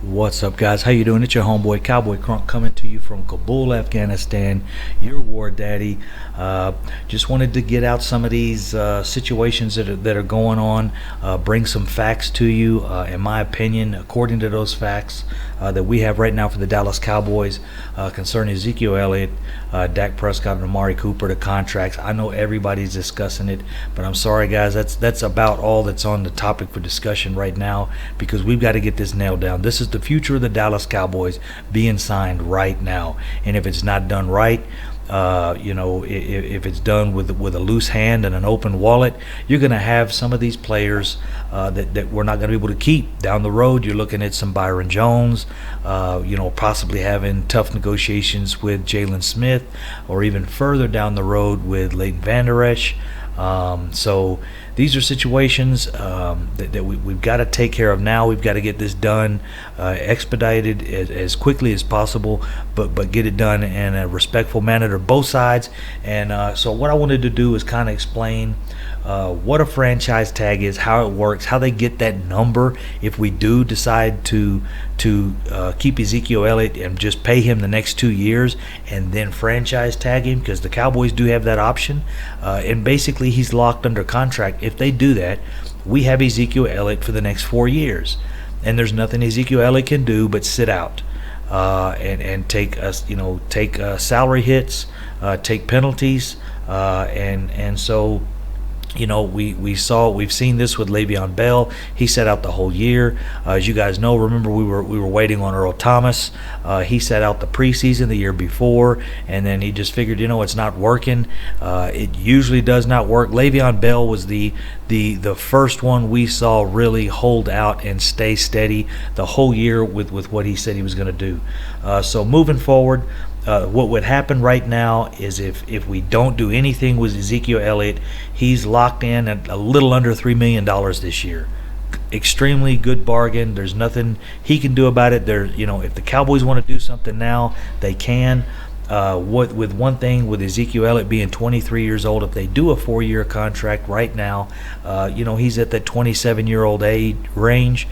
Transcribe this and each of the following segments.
What's up, guys? How you doing? It's your homeboy Cowboy Crunk coming to you from Kabul, Afghanistan. Your war daddy. Just wanted to get out some of these situations that are going on. Bring some facts to you. In my opinion, according to those facts that we have right now for the Dallas Cowboys concerning Ezekiel Elliott, Dak Prescott, and Amari Cooper, the contracts. I know everybody's discussing it, but I'm sorry, guys. That's about all that's on the topic for discussion right now because we've got to get this nailed down. This is the future of the Dallas Cowboys being signed right now, and if it's not done right, if it's done with a loose hand and an open wallet, you're going to have some of these players that we're not going to be able to keep down the road. You're looking at some Byron Jones, possibly having tough negotiations with Jalen Smith, or even further down the road with Leighton Vander Esch. So these are situations that we've got to take care of now. We've got to get this done expedited as quickly as possible, but get it done in a respectful manner to both sides. And so what I wanted to do is kind of explain what a franchise tag is, how it works, how they get that number if we do decide to keep Ezekiel Elliott and just pay him the next 2 years and then franchise tag him, because the Cowboys do have that option. And basically he's locked under contract. If they do that, we have Ezekiel Elliott for the next 4 years, and there's nothing Ezekiel Elliott can do but sit out and take us, take salary hits, take penalties, and so. We've seen this with Le'Veon Bell. He sat out the whole year. As you guys know, remember we were waiting on Earl Thomas. He sat out the preseason the year before, and then he just figured, it's not working. It usually does not work. Le'Veon Bell was the first one we saw really hold out and stay steady the whole year with what he said he was going to do. So moving forward, what would happen right now is if we don't do anything with Ezekiel Elliott, he's locked in at a little under $3 million this year. Extremely good bargain. There's nothing he can do about it. If the Cowboys want to do something now, they can. With one thing, with Ezekiel Elliott being 23 years old, if they do a 4-year contract right now, he's at that 27-year-old age range.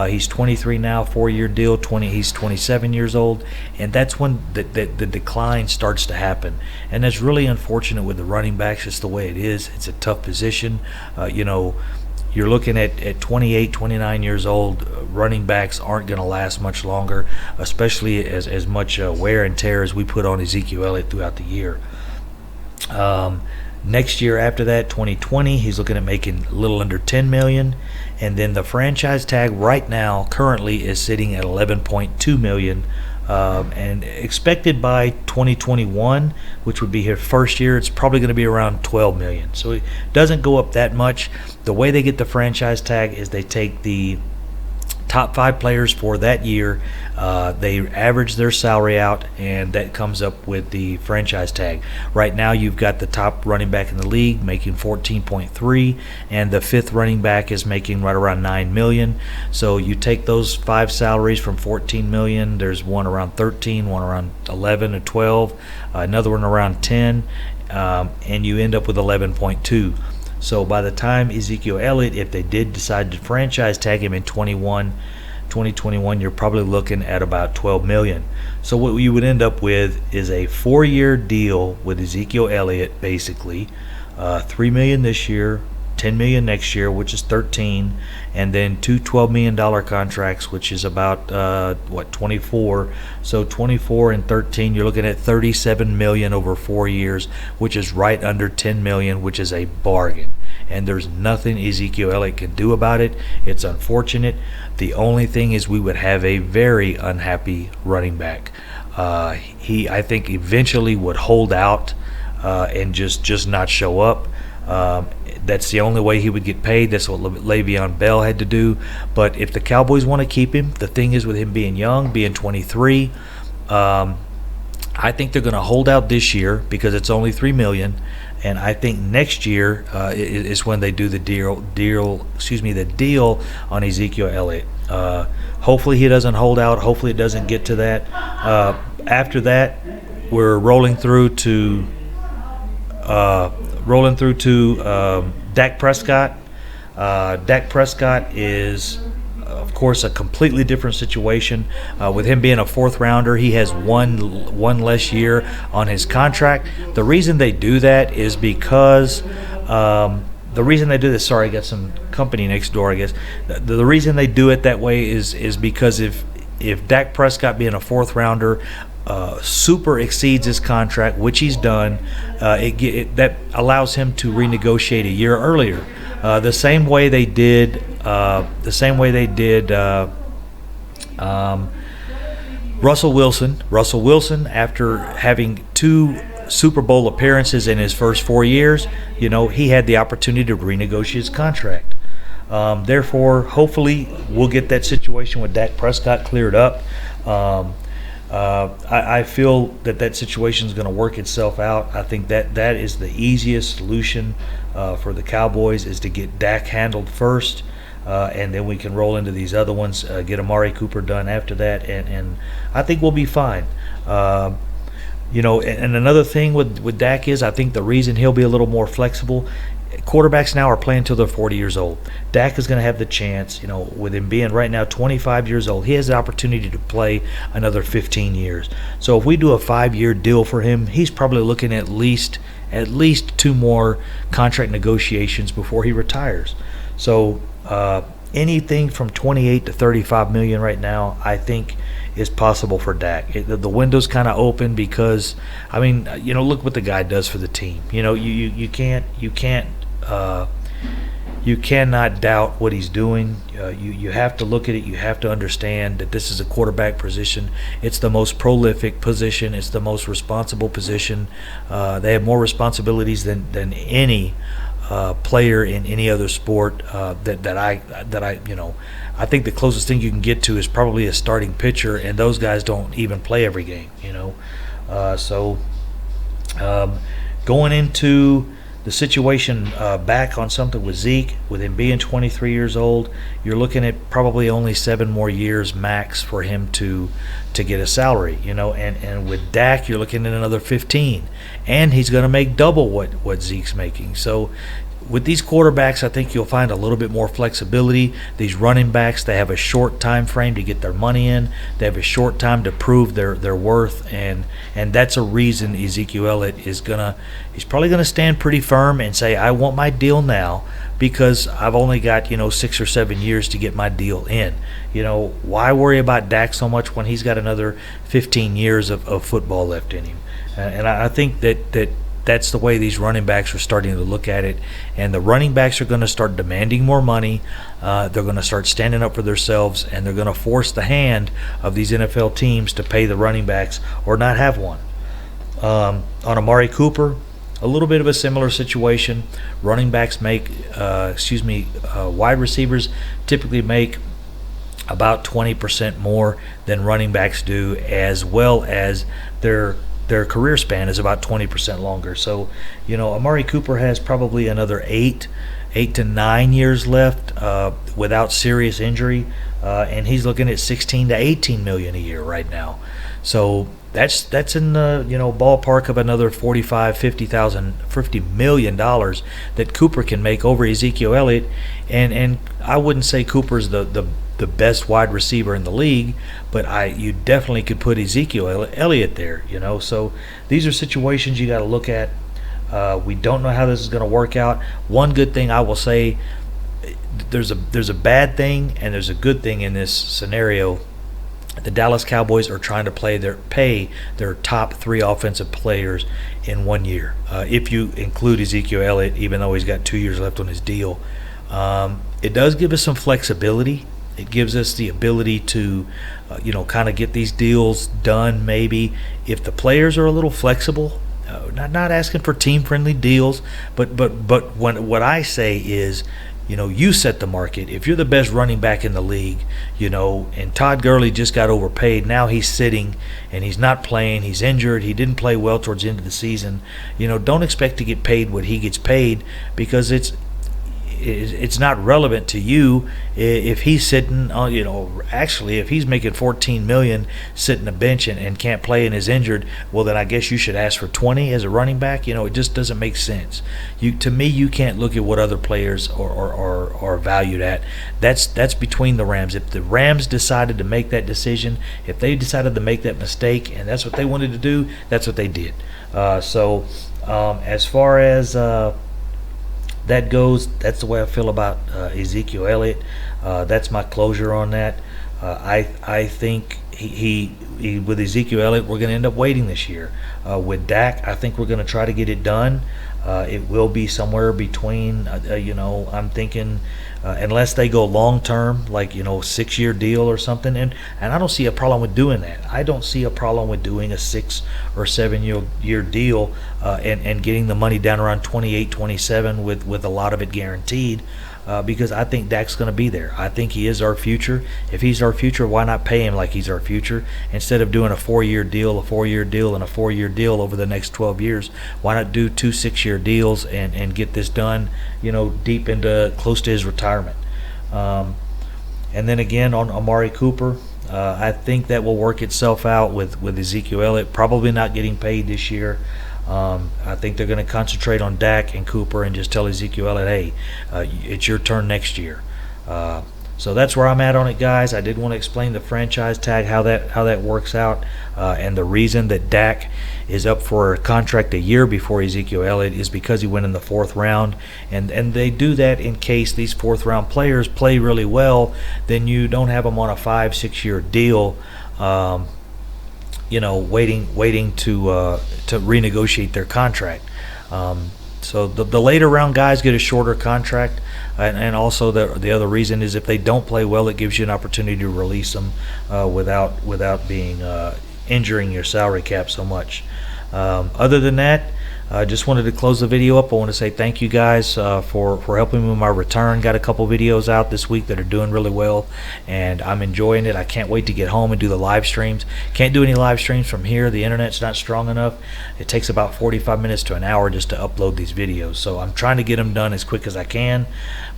He's 23 now, 4-year deal. He's 27 years old, and that's when the decline starts to happen. And that's really unfortunate with the running backs. It's the way it is. It's a tough position. You're looking at 28, 29 years old. Running backs aren't going to last much longer, especially as much wear and tear as we put on Ezekiel Elliott throughout the year. Next year after that, 2020, he's looking at making a little under $10 million. And then the franchise tag right now currently is sitting at $11.2 million. And expected by 2021, which would be his first year, it's probably going to be around $12 million. So it doesn't go up that much. The way they get the franchise tag is they take the top 5 players for that year, they average their salary out, and that comes up with the franchise tag. Right now you've got the top running back in the league making 14.3, and the 5th running back is making right around $9 million. So you take those 5 salaries from $14 million, there's one around 13, one around 11 or 12, another one around 10, and you end up with 11.2. So by the time Ezekiel Elliott, if they did decide to franchise tag him in 2021, you're probably looking at about $12 million. So what you would end up with is a 4-year deal with Ezekiel Elliott, basically, $3 million this year, $10 million next year, which is 13, and then 2 $12 million contracts, which is about 24. So 24 and 13, you're looking at $37 million over 4 years, which is right under $10 million, which is a bargain. And there's nothing Ezekiel Elliott can do about it. It's unfortunate. The only thing is we would have a very unhappy running back. He, I think, eventually would hold out and just not show up. That's the only way he would get paid. That's what Le'Veon Bell had to do. But if the Cowboys want to keep him, the thing is with him being young, being 23, I think they're going to hold out this year because it's only $3 million. And I think next year is when they do the deal on Ezekiel Elliott. Hopefully he doesn't hold out. Hopefully it doesn't get to that. After that, we're rolling through to Dak Prescott. Dak Prescott is of course, a completely different situation. With him being a fourth rounder, he has one less year on his contract. The reason they do that is because the reason they do this. Sorry, I got some company next door. I guess the reason they do it that way is because if Dak Prescott, being a fourth rounder, super exceeds his contract, which he's done, that allows him to renegotiate a year earlier. The same way they did. Russell Wilson. Russell Wilson, after having 2 Super Bowl appearances in his first 4 years, he had the opportunity to renegotiate his contract. Therefore, hopefully, we'll get that situation with Dak Prescott cleared up. I feel that situation is going to work itself out. I think that is the easiest solution for the Cowboys, is to get Dak handled first, and then we can roll into these other ones, get Amari Cooper done after that, and I think we'll be fine. And another thing with Dak is, I think the reason he'll be a little more flexible, quarterbacks now are playing until they're 40 years old. Dak is going to have the chance, with him being right now 25 years old, he has the opportunity to play another 15 years. So if we do a 5-year deal for him, he's probably looking at least 2 more contract negotiations before he retires. So anything from 28 to 35 million right now, I think, is possible for Dak. The window's kind of open because, look what the guy does for the team. You cannot doubt what he's doing. You have to look at it. You have to understand that this is a quarterback position. It's the most prolific position. It's the most responsible position. They have more responsibilities than any player in any other sport. I think the closest thing you can get to is probably a starting pitcher, and those guys don't even play every game. Going into the situation back on something with Zeke, with him being 23 years old, you're looking at probably only 7 more years max for him to get a salary, and with Dak, you're looking at another 15, and he's going to make double what Zeke's making. So with these quarterbacks, I think you'll find a little bit more flexibility. These running backs, they have a short time frame to get their money in. They have a short time to prove their worth, and that's a reason Ezekiel Elliott he's probably gonna stand pretty firm and say, I want my deal now, because I've only got 6 or 7 years to get my deal in. Why worry about Dak so much when he's got another 15 years of football left in him? And I think that's the way these running backs are starting to look at it, and the running backs are going to start demanding more money. They're going to start standing up for themselves, and they're going to force the hand of these NFL teams to pay the running backs or not have one. On Amari Cooper, a little bit of a similar situation. Running backs wide receivers typically make about 20% more than running backs do, as well as their career span is about 20% longer. So, Amari Cooper has probably another 8 to 9 years left without serious injury, and he's looking at 16 to 18 million a year right now. So that's in the ballpark of another $50 million that Cooper can make over Ezekiel Elliott, and I wouldn't say Cooper's the best wide receiver in the league, but you definitely could put Ezekiel Elliott there. So these are situations you got to look at. We don't know how this is going to work out. One good thing I will say, there's a bad thing and there's a good thing in this scenario. The Dallas Cowboys are trying to pay their top 3 offensive players in 1 year. If you include Ezekiel Elliott, even though he's got 2 years left on his deal, it does give us some flexibility. It gives us the ability to, kind of get these deals done. Maybe if the players are a little flexible, not asking for team-friendly deals, but what I say is, you set the market. If you're the best running back in the league, and Todd Gurley just got overpaid, now he's sitting and he's not playing, he's injured, he didn't play well towards the end of the season, don't expect to get paid what he gets paid, because it's not relevant to you if he's sitting on, actually if he's making 14 million sitting the bench and can't play and is injured. Well, then I guess you should ask for 20 as a running back. It just doesn't make sense. To me, you can't look at what other players are valued at. That's between the Rams. If the Rams decided to make that decision, if they decided to make that mistake and that's what they wanted to do, that's what they did. As far as that goes, that's the way I feel about Ezekiel Elliott. That's my closure on that. I think he with Ezekiel Elliott, we're going to end up waiting this year. With Dak, I think we're going to try to get it done. It will be somewhere between, I'm thinking, unless they go long term, like 6-year deal or something, and I don't see a problem with doing that. I don't see a problem with doing a 6 or 7-year deal and getting the money down around 28, 27 with a lot of it guaranteed. Because I think Dak's going to be there. I think he is our future. If he's our future, why not pay him like he's our future? Instead of doing a 4-year deal, a 4-year deal, and a 4-year deal over the next 12 years, why not do 2 6-year deals and get this done, deep into close to his retirement? And then again on Amari Cooper, I think that will work itself out with Ezekiel Elliott probably not getting paid this year. I think they're going to concentrate on Dak and Cooper and just tell Ezekiel Elliott, hey, it's your turn next year. So that's where I'm at on it, guys. I did want to explain the franchise tag, how that works out, and the reason that Dak is up for a contract a year before Ezekiel Elliott is because he went in the 4th round, and they do that in case these 4th-round players play really well. Then you don't have them on a 5-6-year deal. Waiting to renegotiate their contract. So the later round guys get a shorter contract, and also the other reason is if they don't play well, it gives you an opportunity to release them without being injuring your salary cap so much. Other than that, I just wanted to close the video up. I want to say thank you guys for helping me with my return. Got a couple videos out this week that are doing really well, and I'm enjoying it. I can't wait to get home and do the live streams. Can't do any live streams from here. The internet's not strong enough. It takes about 45 minutes to an hour just to upload these videos. So I'm trying to get them done as quick as I can,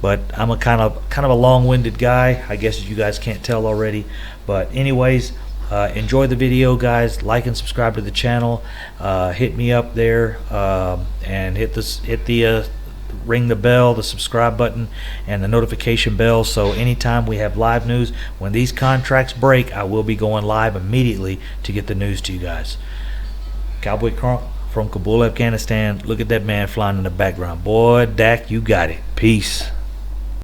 but I'm a kind of a long-winded guy. I guess you guys can't tell already. But anyways, enjoy the video, guys. Like and subscribe to the channel. Hit me up there and hit the ring the bell, the subscribe button, and the notification bell. So anytime we have live news, when these contracts break, I will be going live immediately to get the news to you guys. Cowboy Crunk from Kabul, Afghanistan. Look at that man flying in the background. Boy, Dak, you got it. Peace.